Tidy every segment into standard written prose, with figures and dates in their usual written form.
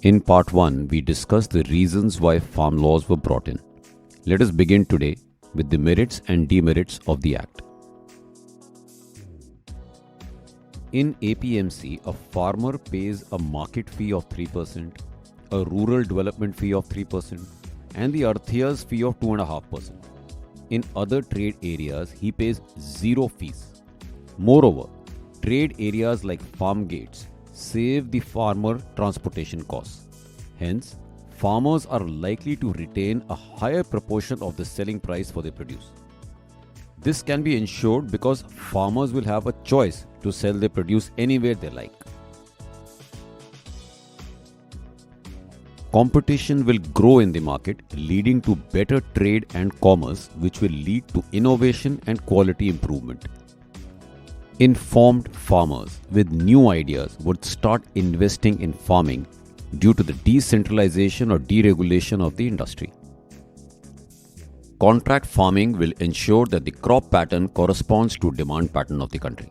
In part 1, we discussed the reasons why farm laws were brought in. Let us begin today with the merits and demerits of the Act. In APMC, a farmer pays a market fee of 3%, a rural development fee of 3%, and the Arthiya's fee of 2.5%. In other trade areas, he pays zero fees. Moreover, trade areas like farm gates save the farmer transportation costs. Hence, farmers are likely to retain a higher proportion of the selling price for their produce. This can be ensured because farmers will have a choice to sell their produce anywhere they like. Competition will grow in the market, leading to better trade and commerce, which will lead to innovation and quality improvement. Informed farmers with new ideas would start investing in farming due to the decentralization or deregulation of the industry. Contract farming will ensure that the crop pattern corresponds to demand pattern of the country.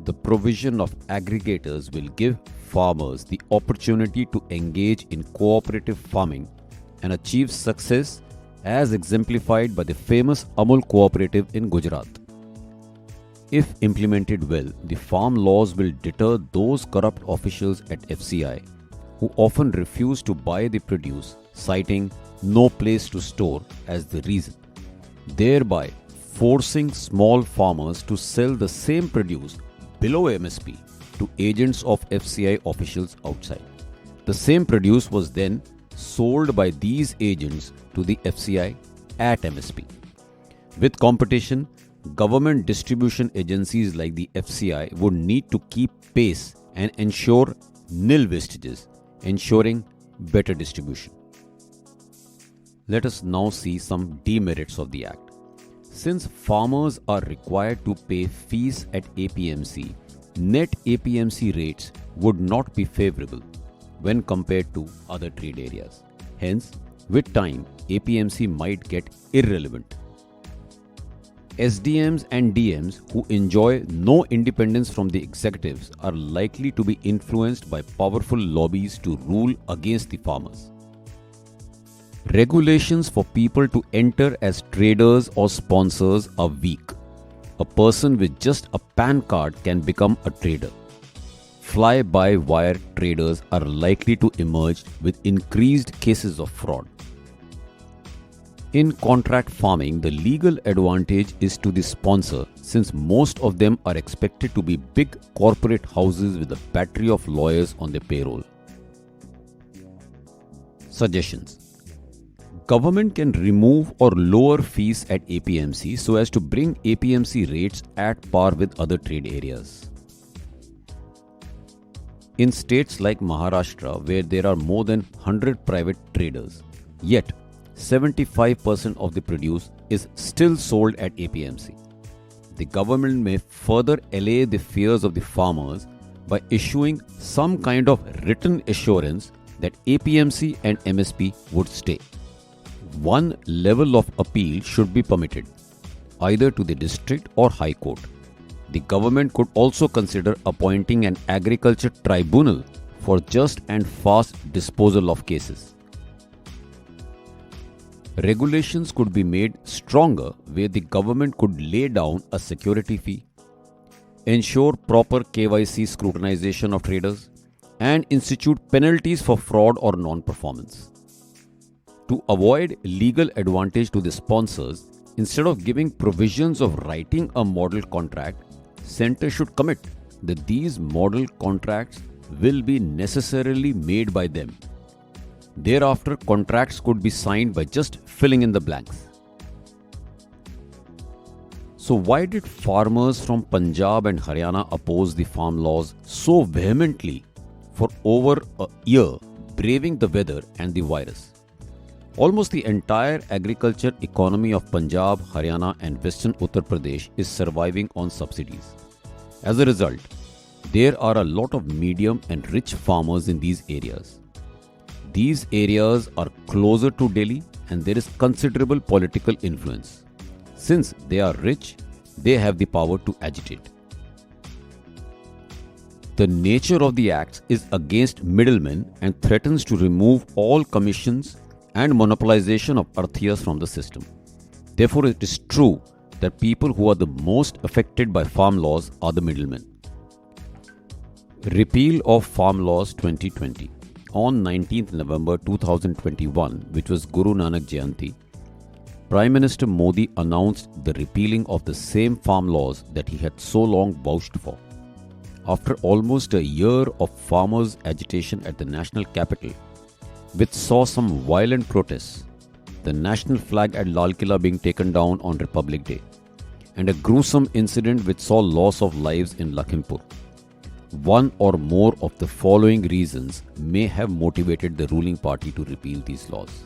The provision of aggregators will give farmers the opportunity to engage in cooperative farming and achieve success as exemplified by the famous Amul cooperative in Gujarat. If implemented well, the farm laws will deter those corrupt officials at FCI who often refuse to buy the produce, citing no place to store as the reason, thereby forcing small farmers to sell the same produce below MSP to agents of FCI officials outside. The same produce was then sold by these agents to the FCI at MSP. With competition, government distribution agencies like the FCI would need to keep pace and ensure nil wastages, ensuring better distribution. Let us now see some demerits of the Act. Since farmers are required to pay fees at APMC, net APMC rates would not be favorable when compared to other trade areas. Hence, with time, APMC might get irrelevant. SDMs and DMs who enjoy no independence from the executives are likely to be influenced by powerful lobbies to rule against the farmers. Regulations for people to enter as traders or sponsors are weak. A person with just a PAN card can become a trader. Fly-by-wire traders are likely to emerge with increased cases of fraud. In contract farming, the legal advantage is to the sponsor since most of them are expected to be big corporate houses with a battery of lawyers on their payroll. Suggestions: Government can remove or lower fees at APMC so as to bring APMC rates at par with other trade areas. In states like Maharashtra, where there are more than 100 private traders, yet 75% of the produce is still sold at APMC. The government may further allay the fears of the farmers by issuing some kind of written assurance that APMC and MSP would stay. One level of appeal should be permitted, either to the district or high court. The government could also consider appointing an agriculture tribunal for just and fast disposal of cases. Regulations could be made stronger where the government could lay down a security fee, ensure proper KYC scrutinization of traders, and institute penalties for fraud or non-performance. To avoid legal advantage to the sponsors, instead of giving provisions of writing a model contract, Centre should commit that these model contracts will be necessarily made by them. Thereafter, contracts could be signed by just filling in the blanks. So why did farmers from Punjab and Haryana oppose the farm laws so vehemently for over a year, braving the weather and the virus? Almost the entire agriculture economy of Punjab, Haryana and Western Uttar Pradesh is surviving on subsidies. As a result, there are a lot of medium and rich farmers in these areas. These areas are closer to Delhi and there is considerable political influence. Since they are rich, they have the power to agitate. The nature of the acts is against middlemen and threatens to remove all commissions and monopolization of earthiers from the system. Therefore, it is true that people who are the most affected by farm laws are the middlemen. Repeal of Farm Laws 2020. On 19th November 2021, which was Guru Nanak Jayanti, Prime Minister Modi announced the repealing of the same farm laws that he had so long vouched for. After almost a year of farmers' agitation at the national capital, which saw some violent protests, the national flag at Lal Killa being taken down on Republic Day, and a gruesome incident which saw loss of lives in Lakhimpur, one or more of the following reasons may have motivated the ruling party to repeal these laws.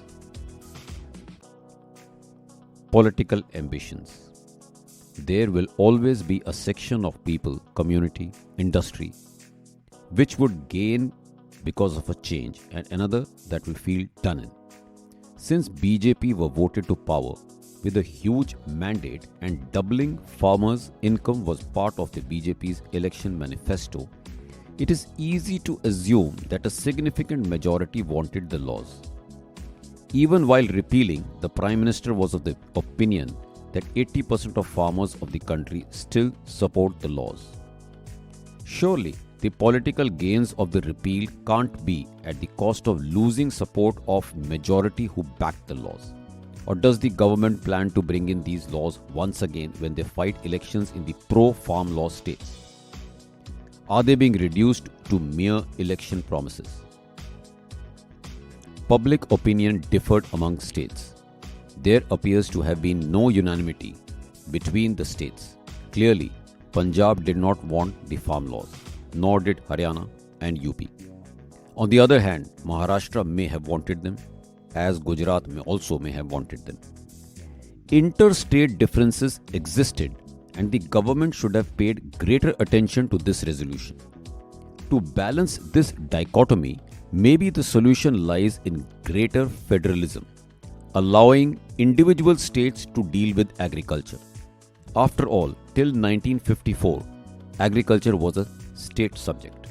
Political ambitions. There will always be a section of people, community, industry, which would gain because of a change and another that will feel done in. Since BJP were voted to power with a huge mandate and doubling farmers' income was part of the BJP's election manifesto, it is easy to assume that a significant majority wanted the laws. Even while repealing, the Prime Minister was of the opinion that 80% of farmers of the country still support the laws. Surely, the political gains of the repeal can't be at the cost of losing support of majority who backed the laws. Or does the government plan to bring in these laws once again when they fight elections in the pro-farm law states? Are they being reduced to mere election promises? Public opinion differed among states. There appears to have been no unanimity between the states. Clearly, Punjab did not want the farm laws, nor did Haryana and UP. On the other hand, Maharashtra may have wanted them, as Gujarat may have wanted them. Interstate differences existed, and the government should have paid greater attention to this resolution. To balance this dichotomy, maybe the solution lies in greater federalism, allowing individual states to deal with agriculture. After all, till 1954, agriculture was a state subject.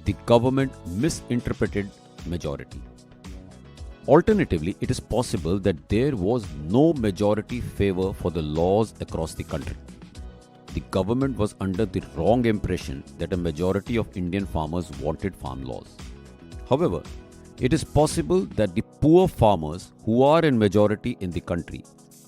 The government misinterpreted majority. Alternatively, it is possible that there was no majority favor for the laws across the country. The government was under the wrong impression that a majority of Indian farmers wanted farm laws. However, it is possible that the poor farmers who are in majority in the country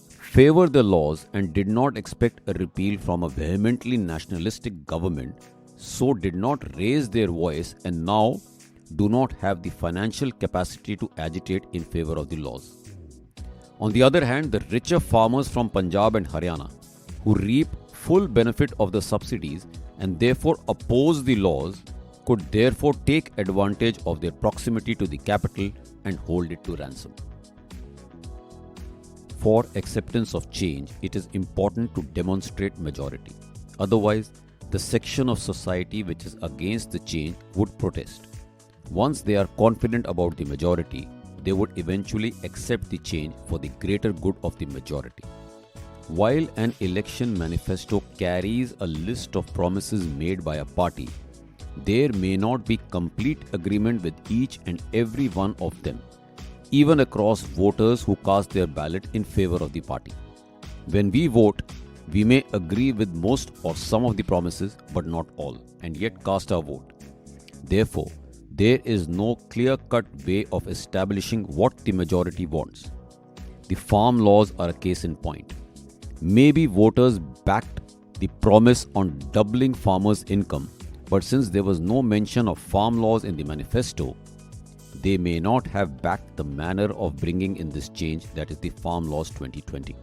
favor the laws and did not expect a repeal from a vehemently nationalistic government, so did not raise their voice and now do not have the financial capacity to agitate in favor of the laws. On the other hand, the richer farmers from Punjab and Haryana, who reap full benefit of the subsidies and therefore oppose the laws, could therefore take advantage of their proximity to the capital and hold it to ransom. For acceptance of change, it is important to demonstrate majority. Otherwise, the section of society which is against the change would protest. Once they are confident about the majority, they would eventually accept the change for the greater good of the majority. While an election manifesto carries a list of promises made by a party, there may not be complete agreement with each and every one of them, even across voters who cast their ballot in favor of the party. When we vote, we may agree with most or some of the promises, but not all, and yet cast our vote. Therefore, there is no clear-cut way of establishing what the majority wants. The farm laws are a case in point. Maybe voters backed the promise on doubling farmers' income, but since there was no mention of farm laws in the manifesto, they may not have backed the manner of bringing in this change, that is the Farm Laws 2020.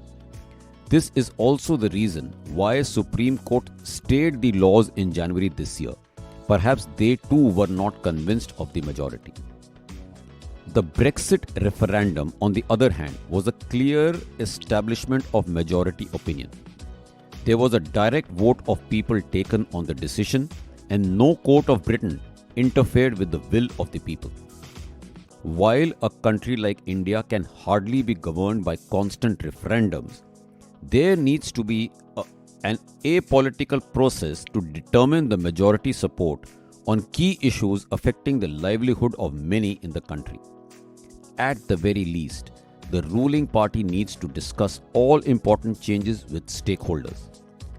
This is also the reason why Supreme Court stayed the laws in January this year. Perhaps they too were not convinced of the majority. The Brexit referendum, on the other hand, was a clear establishment of majority opinion. There was a direct vote of people taken on the decision, and no court of Britain interfered with the will of the people. While a country like India can hardly be governed by constant referendums, there needs to be a an apolitical process to determine the majority support on key issues affecting the livelihood of many in the country. At the very least, the ruling party needs to discuss all important changes with stakeholders.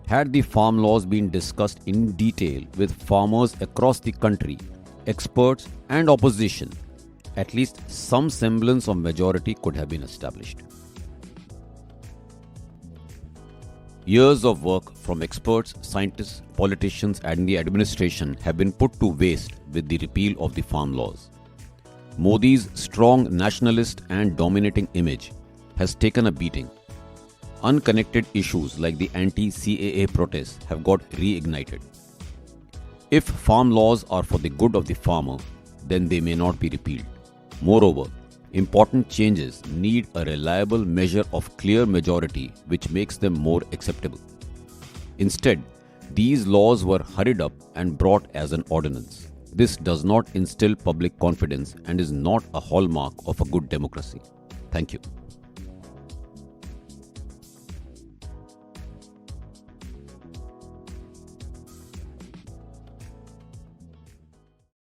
Had the farm laws been discussed in detail with farmers across the country, experts, and opposition, at least some semblance of majority could have been established. Years of work from experts, scientists, politicians, and the administration have been put to waste with the repeal of the farm laws. Modi's strong nationalist and dominating image has taken a beating. Unconnected issues like the anti-CAA protests have got reignited. If farm laws are for the good of the farmer, then they may not be repealed. Moreover, important changes need a reliable measure of clear majority which makes them more acceptable. Instead, these laws were hurried up and brought as an ordinance. This does not instill public confidence and is not a hallmark of a good democracy. Thank you.